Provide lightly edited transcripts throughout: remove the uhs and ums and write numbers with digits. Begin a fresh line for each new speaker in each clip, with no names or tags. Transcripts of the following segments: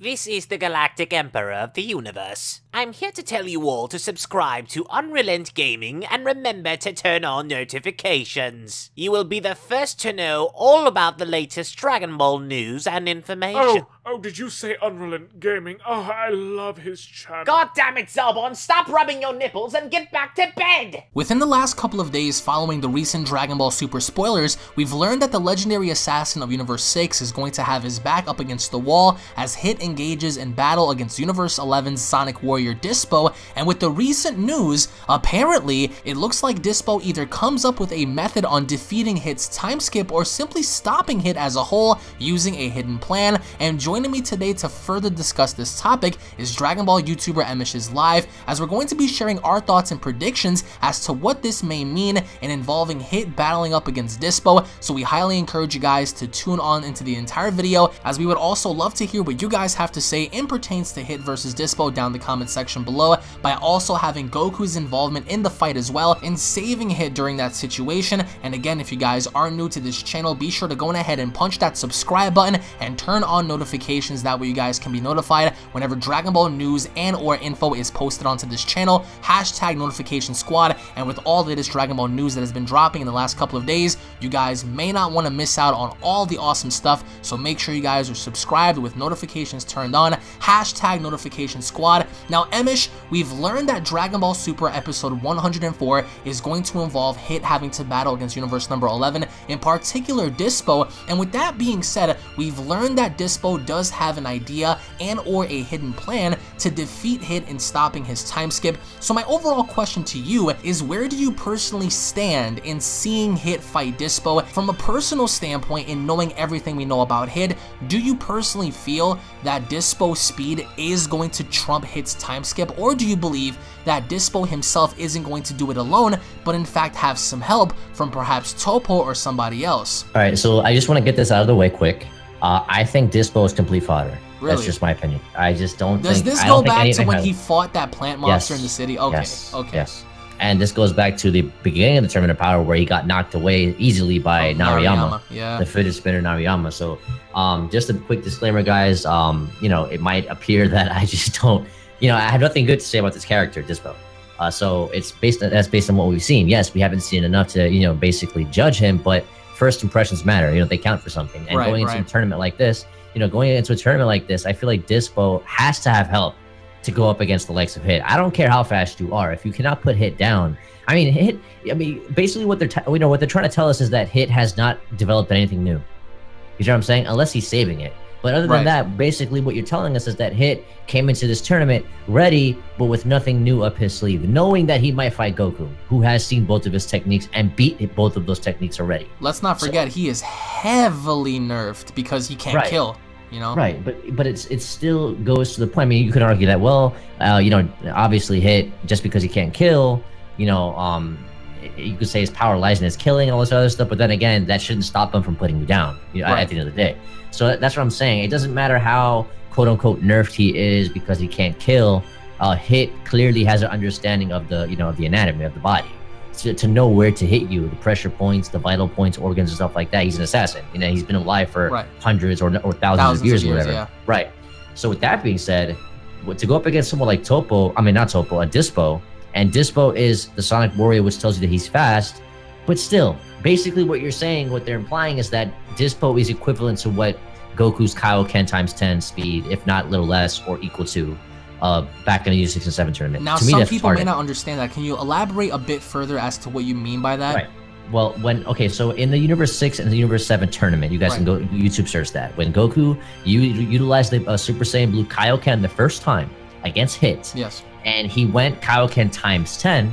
This is the Galactic Emperor of the Universe. I'm here to tell you all to subscribe to UnrealEntGaming and remember to turn on notifications. You will be the first to know all about the latest Dragon Ball news and information.
Oh, did you say UnrealEntGaming? Oh, I love his channel.
God damn it, Zalbon, stop rubbing your nipples and get back to bed!
Within the last couple of days following the recent Dragon Ball Super spoilers, we've learned that the legendary assassin of Universe 6 is going to have his back up against the wall as Hit engages in battle against Universe 11's Sonic Warrior Dyspo, and with the recent news, apparently, it looks like Dyspo either comes up with a method on defeating Hit's time skip or simply stopping Hit as a whole using a hidden plan. And joining me today to further discuss this topic is Dragon Ball YouTuber EmoshIsLive, as we're going to be sharing our thoughts and predictions as to what this may mean in involving Hit battling up against Dyspo. So we highly encourage you guys to tune on into the entire video, as we would also love to hear what you guys have to say in pertains to Hit versus Dyspo down the comment section below, by also having Goku's involvement in the fight as well in saving Hit during that situation. And again, if you guys are new to this channel, be sure to go ahead and punch that subscribe button and turn on notifications. That way you guys can be notified whenever Dragon Ball news and or info is posted onto this channel. Hashtag notification squad. And with all the latest Dragon Ball news that has been dropping in the last couple of days, you guys may not want to miss out on all the awesome stuff. So make sure you guys are subscribed with notifications turned on. Hashtag notification squad. Now, Emosh, we've learned that Dragon Ball Super episode 104 is going to involve Hit having to battle against Universe number 11, in particular Dyspo. And with that being said, we've learned that Dyspo does have an idea and or a hidden plan to defeat Hit in stopping his time skip. So my overall question to you is, where do you personally stand in seeing Hit fight Dyspo? From a personal standpoint, in knowing everything we know about Hit, do you personally feel that Dyspo's speed is going to trump Hit's time skip, or do you believe that Dyspo himself isn't going to do it alone, but in fact have some help from perhaps Toppo or somebody else?
Alright, so I just want to get this out of the way quick. I think Dyspo is complete fodder.
Really?
That's just my opinion. I just don't
Does
think...
this
I
go
don't think
back to when
has...
he fought that plant monster in the city? Okay,
yes.
okay.
Yes. And this goes back to the beginning of the Tournament of Power, where he got knocked away easily by Nariyama,
yeah.
the fidget spinner Nariyama. So, just a quick disclaimer, guys. You know, it might appear that I just don't... You know, I have nothing good to say about this character, Dyspo. So it's based on what we've seen. Yes, we haven't seen enough to, you know, basically judge him, but first impressions matter. You know, they count for something. And going into a tournament like this, you know, going into a tournament like this, I feel like Dyspo has to have help to go up against the likes of Hit. I don't care how fast you are. If you cannot put Hit down, I mean, basically what they're trying to tell us is that Hit has not developed anything new. You know what I'm saying? Unless he's saving it. But other than that, basically what you're telling us is that Hit came into this tournament ready, but with nothing new up his sleeve, knowing that he might fight Goku, who has seen both of his techniques and beat both of those techniques already.
Let's not forget, he is heavily nerfed because he can't kill. You know? Right,
but it still goes to the point. I mean, you could argue that, well, you know, obviously Hit, just because he can't kill, you know, you could say his power lies in his killing and all this other stuff, but then again, that shouldn't stop him from putting you down, you know, at the end of the day. So that's what I'm saying. It doesn't matter how quote-unquote nerfed he is because he can't kill. Hit clearly has an understanding of the, you know, the anatomy of the body. To know where to hit you, the pressure points, the vital points, organs, and stuff like that. He's an assassin. You know, he's been alive for hundreds or thousands of years or whatever. Yeah. Right. So with that being said, to go up against someone like Dyspo, and Dyspo is the Sonic Warrior, which tells you that he's fast, but still, basically what you're saying, what they're implying is that Dyspo is equivalent to what Goku's Kaioken times 10 speed, if not a little less or equal to, back in the U6 and 7 tournament.
Now, some people may not understand that. Can you elaborate a bit further as to what you mean by that?
Right. Well, so in the Universe 6 and the Universe 7 tournament, you guys can go YouTube search that. When Goku utilized the Super Saiyan Blue Kaioken the first time against Hit, and he went Kaioken times 10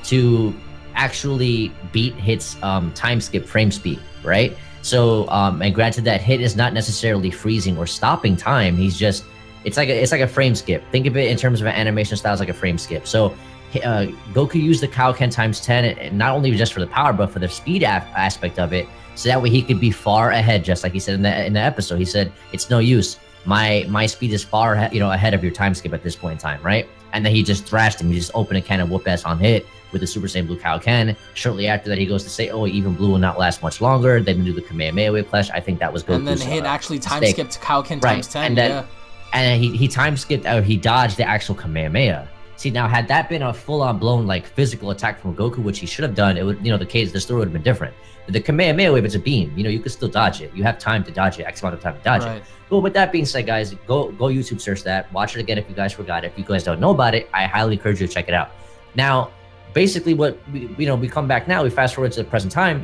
to actually beat Hit's time skip frame speed, right? So, and granted that Hit is not necessarily freezing or stopping time. He's just, it's like a frame skip. Think of it in terms of an animation style as like a frame skip. So Goku used the Kaioken times 10, and not only just for the power, but for the speed aspect of it. So that way he could be far ahead, just like he said in the episode. He said, it's no use. My speed is far ahead of your time skip at this point in time, right? And then he just thrashed him. He just opened a can of whoop ass on Hit with the Super Saiyan Blue Kaioken. Shortly after that, he goes to say, oh, even Blue will not last much longer. Then do the Kamehameha Wave Clash. I think that was Goku's
And then Hit actually time skipped Kaioken times 10,
and he time skipped or he dodged the actual Kamehameha. See, now had that been a full-on blown like physical attack from Goku, which he should have done, it would, the story would have been different. But the Kamehameha wave, it's a beam, you could still dodge it. You have time to dodge it, X amount of time to dodge it. But with that being said, guys, go YouTube search that, watch it again if you guys forgot it. If you guys don't know about it, I highly encourage you to check it out. Now, basically, what we come back now, we fast forward to the present time,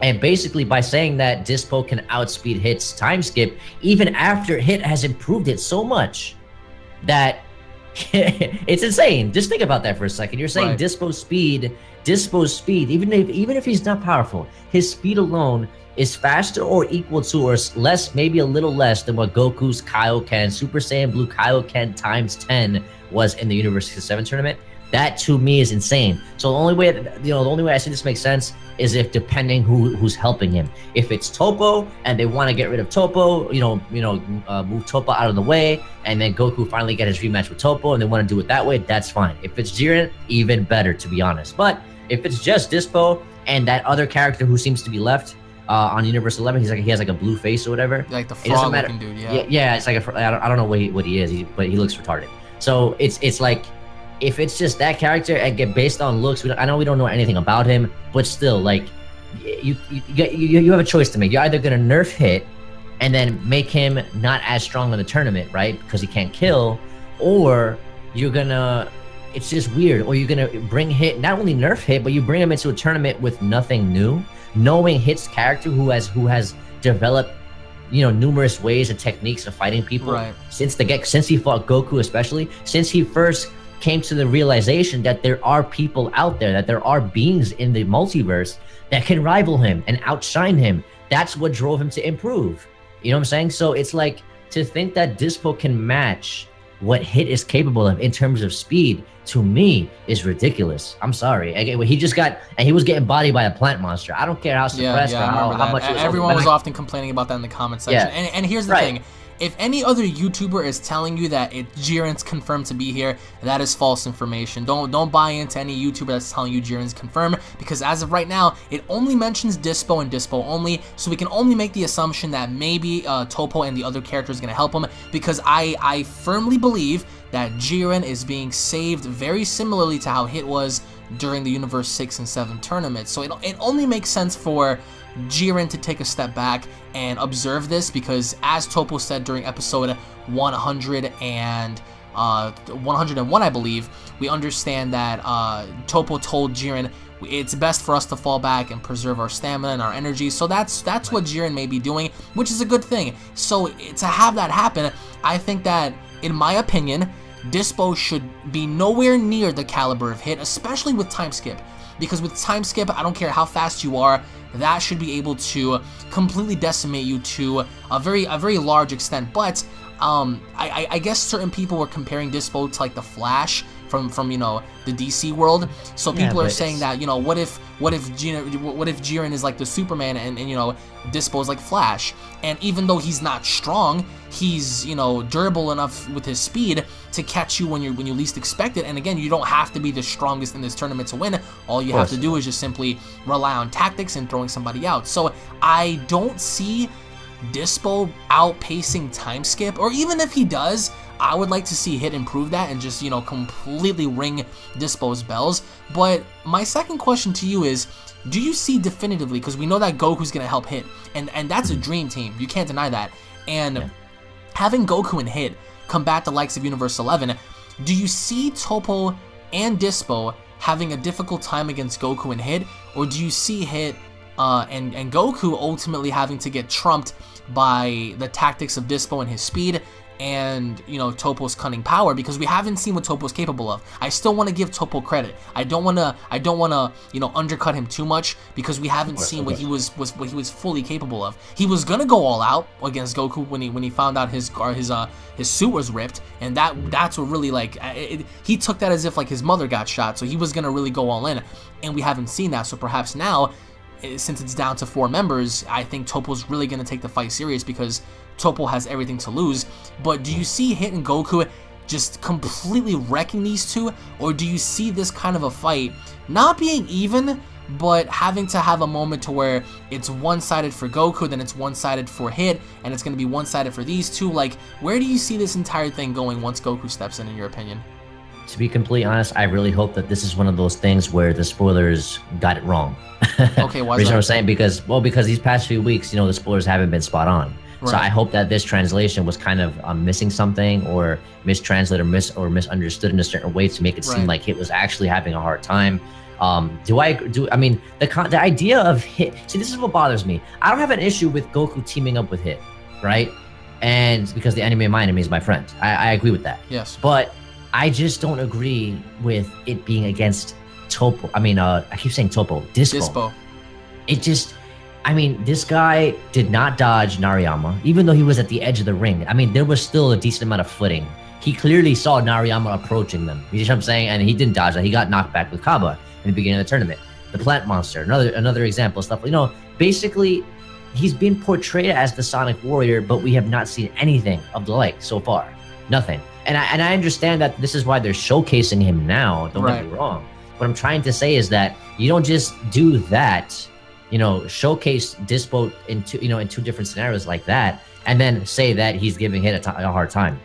and basically by saying that Dyspo can outspeed Hit's time skip, even after Hit has improved it so much that it's insane. Just think about that for a second. You're saying Dyspo's speed, even if he's not powerful, his speed alone is faster or equal to or less, maybe a little less than what Goku's Kaioken, Super Saiyan Blue Kaioken times 10 was in the Universe 7 tournament. That to me is insane. So the only way, the only way I see this makes sense is if depending who's helping him. If it's Toppo and they want to get rid of Toppo, move Toppo out of the way, and then Goku finally get his rematch with Toppo, and they want to do it that way, that's fine. If it's Jiren, even better, to be honest. But if it's just Dyspo and that other character who seems to be left on Universe 11, he has like a blue face or whatever.
Like the frog-looking dude, yeah.
Yeah, it's like I don't know what he is, but he looks retarded. So it's like, if it's just that character and get based on looks, I know we don't know anything about him, but still, like, you have a choice to make. You're either gonna nerf Hit and then make him not as strong in the tournament, right? Because he can't kill, or you're gonna, it's just weird, or you're gonna bring Hit, not only nerf Hit, but you bring him into a tournament with nothing new, knowing Hit's character who has developed numerous ways and techniques of fighting people since he fought Goku, especially since he first came to the realization that there are people out there, that there are beings in the multiverse that can rival him and outshine him. That's what drove him to improve. You know what I'm saying? So it's like, to think that Dyspo can match what Hit is capable of in terms of speed, to me, is ridiculous. I'm sorry. He just got, and he was getting bodied by a plant monster. I don't care how suppressed or how much it was.
Everyone was often complaining about that in the comment section. And here's the thing. If any other YouTuber is telling you that Jiren's confirmed to be here, that is false information. Don't buy into any YouTuber that's telling you Jiren's confirmed, because as of right now, it only mentions Dyspo and Dyspo only, so we can only make the assumption that maybe Toppo and the other character is going to help him, because I firmly believe that Jiren is being saved very similarly to how Hit was during the Universe 6 and 7 tournament. So it only makes sense for Jiren to take a step back and observe this, because as Toppo said during episode 101, I believe, we understand that Toppo told Jiren it's best for us to fall back and preserve our stamina and our energy. So that's what Jiren may be doing, which is a good thing. So to have that happen, I think that, in my opinion, Dyspo should be nowhere near the caliber of Hit, especially with time skip. Because with time skip, I don't care how fast you are, that should be able to completely decimate you to a very large extent. But I guess certain people were comparing Dyspo to like the Flash from the DC world. So people are saying that what if Jiren is like the Superman and Dyspo is like Flash, and even though he's not strong, he's durable enough with his speed to catch you when you least expect it. And again, you don't have to be the strongest in this tournament to win. All you have to do is just simply rely on tactics and throwing somebody out. So I don't see Dyspo outpacing time skip, or even if he does, I would like to see Hit improve that and just completely ring Dyspo's bells. But my second question to you is, do you see definitively, because we know that Goku's gonna help Hit, and that's a dream team, you can't deny that, and having Goku and Hit combat the likes of Universe 11, do you see Toppo and Dyspo having a difficult time against Goku and Hit, or do you see Hit and Goku ultimately having to get trumped by the tactics of Dyspo and his speed, and Toppo's cunning power? Because we haven't seen what Toppo's capable of. I still want to give Toppo credit. I don't want to undercut him too much, because we haven't seen what he was fully capable of. He was gonna go all out against Goku when he found out his suit was ripped, and that's what really he took that as if like his mother got shot. So he was gonna really go all in, and we haven't seen that. So perhaps now, since it's down to 4 members, I think Toppo's really going to take the fight serious, because Toppo has everything to lose. But do you see Hit and Goku just completely wrecking these two, or do you see this kind of a fight not being even, but having to have a moment to where it's one-sided for Goku, then it's one-sided for Hit, and it's going to be one-sided for these two, like, where do you see this entire thing going once Goku steps in your opinion?
To be completely honest, I really hope that this is one of those things where the spoilers got it wrong.
Okay, why is
Reason
that?
I'm saying, because these past few weeks, the spoilers haven't been spot on.
Right.
So I hope that this translation was kind of missing something, or mistranslated or misunderstood in a certain way to make it seem like Hit was actually having a hard time. I mean, the idea of Hit, see, this is what bothers me. I don't have an issue with Goku teaming up with Hit, right? And because the enemy of my enemy is my friend. I agree with that.
Yes.
But I just don't agree with it being against Topo. I mean, I keep saying Topo. Dyspo. It just, I mean, this guy did not dodge Nariyama, even though he was at the edge of the ring. I mean, there was still a decent amount of footing. He clearly saw Nariyama approaching them. You know what I'm saying? And he didn't dodge that. He got knocked back with Kaba in the beginning of the tournament. The plant monster, another example of stuff. Basically, he's been portrayed as the Sonic Warrior, but we have not seen anything of the like so far. Nothing. And I understand that this is why they're showcasing him now. Don't get me wrong. What I'm trying to say is that you don't just do that, showcase Dyspo in two different scenarios like that, and then say that he's giving Hit a hard time.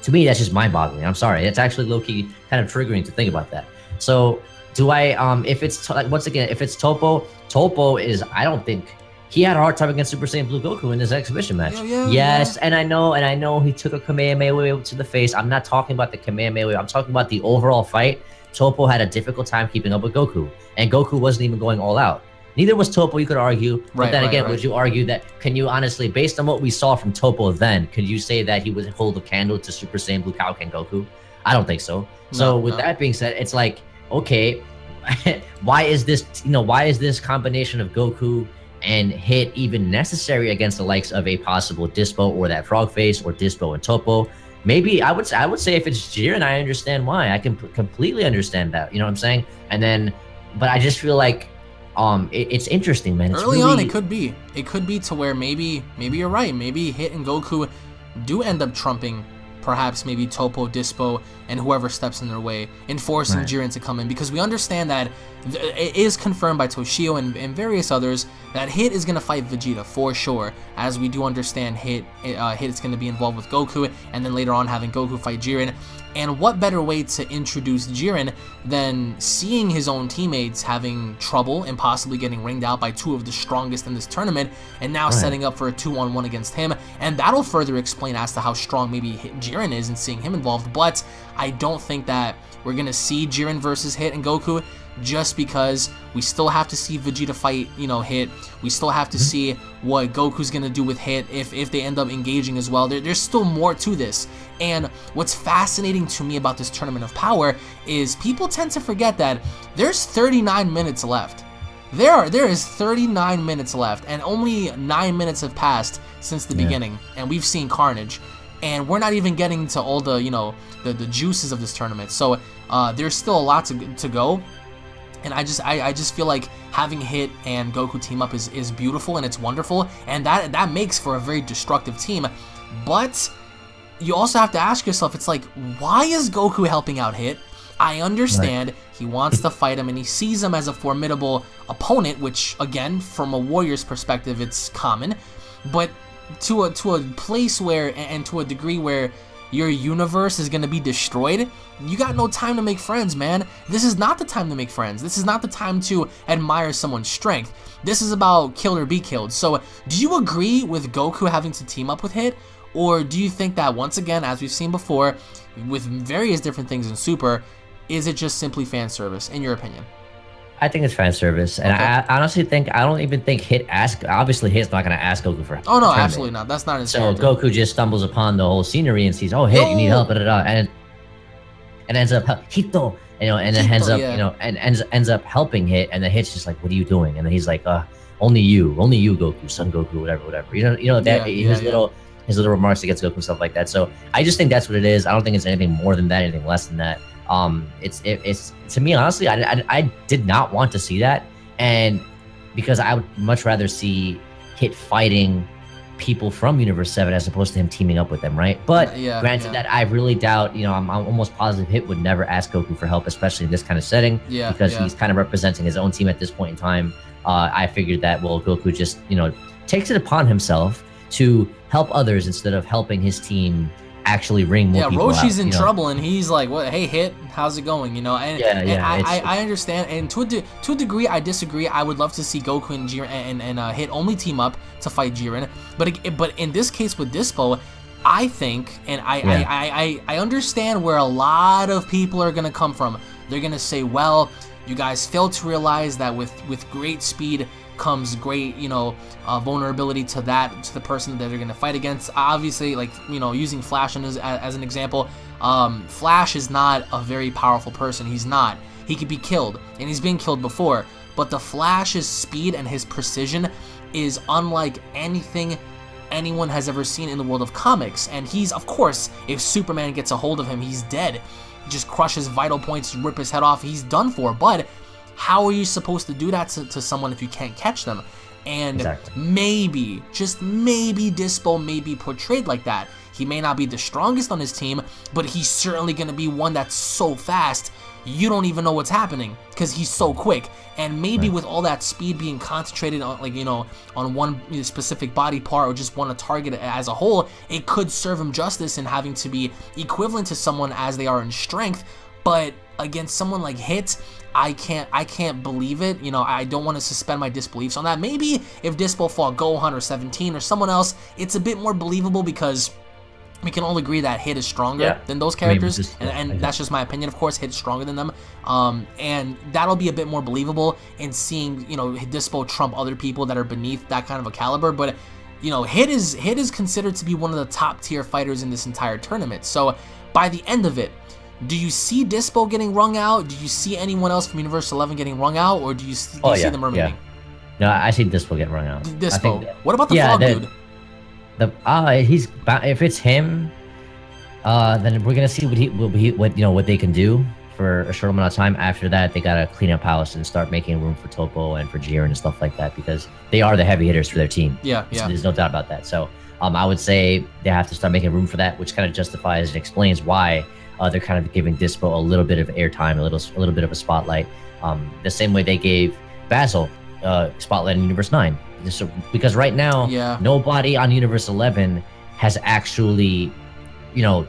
To me, that's just mind-boggling. I'm sorry. It's actually low-key kind of triggering to think about that. So, do I? If it's once again, if it's Topo is, I don't think. He had a hard time against Super Saiyan Blue Goku in this exhibition match. Yes, and I know he took a Kamehameha to the face. I'm not talking about the Kamehameha. I'm talking about the overall fight. Topo had a difficult time keeping up with Goku, and Goku wasn't even going all out. Neither was Topo, you could argue. But then again, would you argue that, can you honestly, based on what we saw from Topo then, could you say that he would hold a candle to Super Saiyan Blue Kaioken Goku? I don't think so. So with that being said, it's like, okay, why is this combination of Goku and Hit even necessary against the likes of a possible Dyspo or that Frog Face, or Dyspo and Topo? Maybe I would say if it's Jiren, I understand why. I can completely understand that. You know what I'm saying? And then, but I just feel like it's interesting, man. It's
Early on, it could be to where maybe you're right. Maybe Hit and Goku do end up trumping perhaps maybe Topo, Dyspo, and whoever steps in their way, and forcing Jiren to come in, because we understand that it is confirmed by Toshio and various others that Hit is going to fight Vegeta for sure, as we do understand Hit is going to be involved with Goku, and then later on having Goku fight Jiren. And what better way to introduce Jiren than seeing his own teammates having trouble and possibly getting ringed out by two of the strongest in this tournament, and now setting up for a 2-on-1 against him. And that'll further explain as to how strong maybe Jiren is and seeing him involved. But I don't think that we're going to see Jiren versus Hit and Goku, just because we still have to see Vegeta fight, Hit. We still have to see what Goku's gonna do with Hit if they end up engaging as well. There's still more to this. And what's fascinating to me about this Tournament of Power is people tend to forget that there's 39 minutes left. There is 39 minutes left, and only 9 minutes have passed since the beginning, and we've seen carnage. And we're not even getting to all the, the juices of this tournament. So there's still a lot to go. And I just feel like having Hit and Goku team up is beautiful, and it's wonderful, and that makes for a very destructive team. But you also have to ask yourself, it's like, why is Goku helping out Hit? I understand he wants to fight him, and he sees him as a formidable opponent, which again, from a warrior's perspective, it's common. But to a place where, and to a degree where your universe is going to be destroyed, you got no time to make friends, man. This is not the time to make friends. This is not the time to admire someone's strength. This is about kill or be killed. So do you agree with Goku having to team up with Hit? Or do you think that, once again, as we've seen before, with various different things in Super, is it just simply fan service, in your opinion?
I think it's fan service, and I honestly think, I don't even think Hit obviously Hit's not going to ask Goku for help.
Oh no, absolutely not. That's not his character.
So Goku just stumbles upon the whole scenery and sees, oh, Hit, you need help, and ends up Hito, and then ends up helping Hit, and then Hit's just like, what are you doing? And then he's like, only you, Goku, Son Goku, whatever. His little remarks against Goku and stuff like that. So I just think that's what it is. I don't think it's anything more than that, anything less than that. It's to me, honestly, I did not want to see that, and because I would much rather see Hit fighting people from Universe 7 as opposed to him teaming up with them, right? But granted that I really doubt, you know, I'm almost positive Hit would never ask Goku for help, especially in this kind of setting, because he's kind of representing his own team at this point in time. I figured that, well, Goku just, you know, takes it upon himself to help others instead of helping his team actually ring more people
Roshi's
out,
in trouble, and he's like, "What? Hey, Hit, how's it going?" You know, and I understand, and to a degree, I disagree. I would love to see Goku and Jiren and Hit only team up to fight Jiren, but in this case with Dyspo, I think, and I understand where a lot of people are gonna come from. They're gonna say, "Well, you guys fail to realize that with great speed comes great, you know, vulnerability to the person that they're gonna fight against." Obviously, like, you know, using Flash as an example, Flash is not a very powerful person. He's not. He could be killed, and he's been killed before. But the Flash's speed and his precision is unlike anything anyone has ever seen in the world of comics. And he's, of course, if Superman gets a hold of him, he's dead. Just crush his vital points, rip his head off, he's done for. But how are you supposed to do that to someone if you can't catch them? And maybe, just maybe, Dyspo may be portrayed like that. He may not be the strongest on his team, but he's certainly going to be one that's so fast, you don't even know what's happening because he's so quick. And maybe with all that speed being concentrated on, like, you know, on one specific body part or just one target as a whole, it could serve him justice in having to be equivalent to someone as they are in strength. But against someone like Hit, I can't believe it. You know, I don't want to suspend my disbeliefs on that. Maybe if Dyspo fought Gohan or 17 or someone else, it's a bit more believable because we can all agree that Hit is stronger than those characters, and that's just my opinion. Of course, Hit is stronger than them, and that'll be a bit more believable in seeing, you know, Dyspo trump other people that are beneath that kind of a caliber. But, you know, Hit is considered to be one of the top tier fighters in this entire tournament. So by the end of it, do you see Dyspo getting wrung out? Do you see anyone else from Universe 11 getting wrung out, or do you see them remaining?
No, I see Dyspo getting wrung out.
Dyspo. What about the frog dude?
If it's him, then we're gonna see what they can do for a short amount of time. After that, they gotta clean up house and start making room for Topo and for Jiren and stuff like that, because they are the heavy hitters for their team. So there's no doubt about that. So I would say they have to start making room for that, which kind of justifies and explains why they're kind of giving Dyspo a little bit of airtime, a little bit of a spotlight, the same way they gave Basil spotlight in Universe 9. So, because right now, nobody on Universe 11 has actually, you know,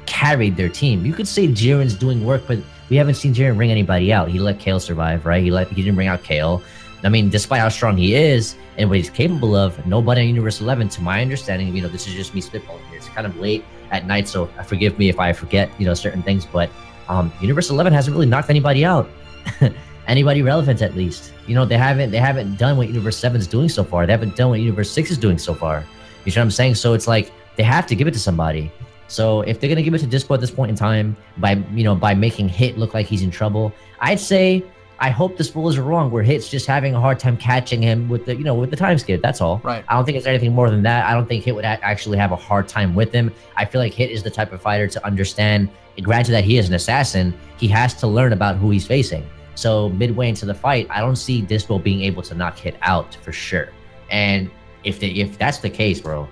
carried their team. You could say Jiren's doing work, but we haven't seen Jiren ring anybody out. He let Kale survive, right? He didn't bring out Kale. I mean, despite how strong he is and what he's capable of, nobody on Universe 11, to my understanding, you know, this is just me spitballing here. It's kind of late at night, so forgive me if I forget, you know, certain things. But Universe 11 hasn't really knocked anybody out. Anybody relevant, at least. You know, they haven't done what Universe 7 is doing so far. They haven't done what Universe 6 is doing so far. You know what I'm saying? So it's like they have to give it to somebody. So if they're gonna give it to Dyspo at this point in time by making Hit look like he's in trouble, I'd say I hope the spoilers are wrong, where Hit's just having a hard time catching him with the time skip. That's all.
Right.
I don't think it's anything more than that. I don't think Hit would actually have a hard time with him. I feel like Hit is the type of fighter to understand. Granted that he is an assassin, he has to learn about who he's facing. So midway into the fight, I don't see Dyspo being able to knock Hit out for sure. And if that's the case, bro.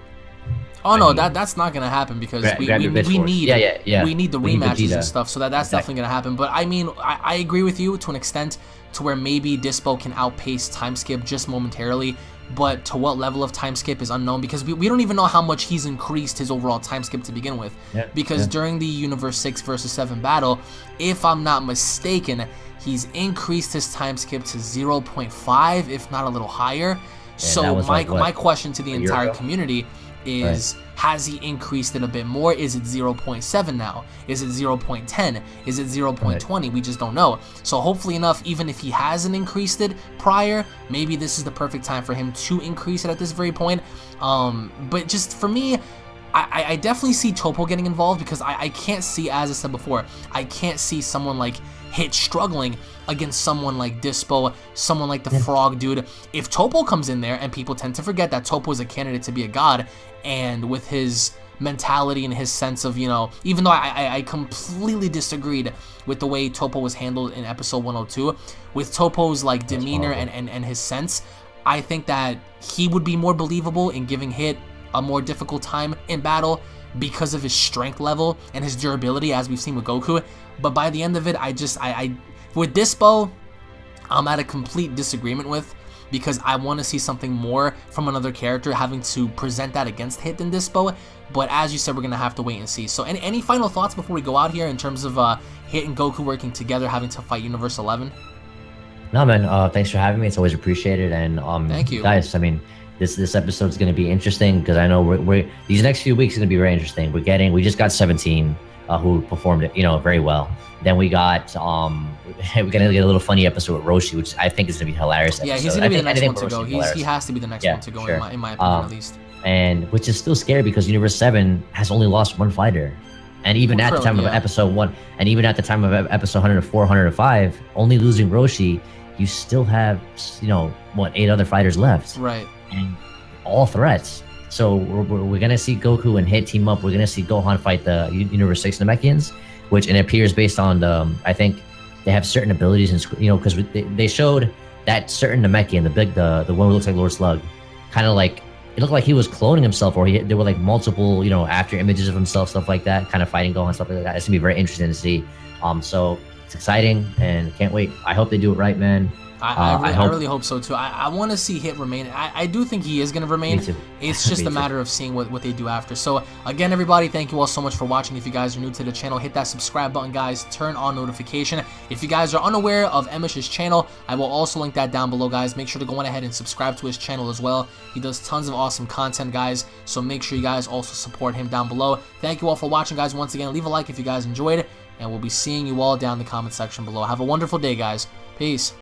Oh no, that's not gonna happen because we need the rematches and stuff. So that's definitely gonna happen. But I mean, I agree with you to an extent, to where maybe Dyspo can outpace time skip just momentarily. But to what level of time skip is unknown, because we don't even know how much he's increased his overall time skip to begin with. Because during the Universe 6 versus 7 battle, if I'm not mistaken, he's increased his time skip to 0.5, if not a little higher. So my question to the entire community is, has he increased it a bit more? Is it 0.7 now? Is it 0.10? Is it 0.20? We just don't know. So hopefully enough, even if he hasn't increased it prior, maybe this is the perfect time for him to increase it at this very point. But just for me, I definitely see Topo getting involved, because I can't see, as I said before, I can't see someone like Hit struggling against someone like Dyspo, someone like the Frog Dude. If Topo comes in there, and people tend to forget that Topo is a candidate to be a god, and with his mentality and his sense of, you know, even though I completely disagreed with the way Topo was handled in episode 102, with Topo's like demeanor and his sense, I think that he would be more believable in giving Hit a more difficult time in battle because of his strength level and his durability, as we've seen with Goku. But by the end of it, with Dyspo, I'm at a complete disagreement with, because I want to see something more from another character having to present that against Hit than Dyspo. But as you said, we're going to have to wait and see. So any final thoughts before we go out here in terms of Hit and Goku working together, having to fight Universe 11?
No, man, thanks for having me. It's always appreciated. And
thank you,
guys. I mean, this episode is going to be interesting, because I know these next few weeks are going to be very interesting. We just got 17 who performed it, very well. Then we got we're gonna get a little funny episode with Roshi, which I think is gonna be hilarious.
Yeah, he's gonna be the next one to go. He has to be the next one to go, sure. in my opinion, at least.
And which is still scary, because Universe 7 has only lost one fighter, and even at the time of episode 1, and even at the time of episode 104, 105, only losing Roshi, you still have 8 other fighters left,
right?
And all threats. So we're gonna see Goku and Hit team up. We're gonna see Gohan fight the Universe 6 Namekians, which it appears based on I think they have certain abilities, and because they showed that certain Namekian, the one who looks like Lord Slug, kind of like it looked like he was cloning himself, or there were like multiple after images of himself, stuff like that, kind of fighting Gohan, stuff like that. It's gonna be very interesting to see. So it's exciting and can't wait. I hope they do it right, man.
I really hope so too. I want to see Hit remain. I do think he is going to remain.
Me too.
It's just a matter of seeing what they do after. So again, everybody, thank you all so much for watching. If you guys are new to the channel, hit that subscribe button, guys. Turn on notification. If you guys are unaware of Emosh's channel, I will also link that down below, guys. Make sure to go on ahead and subscribe to his channel as well. He does tons of awesome content, guys. So make sure you guys also support him down below. Thank you all for watching, guys. Once again, leave a like if you guys enjoyed it, and we'll be seeing you all down in the comment section below. Have a wonderful day, guys. Peace.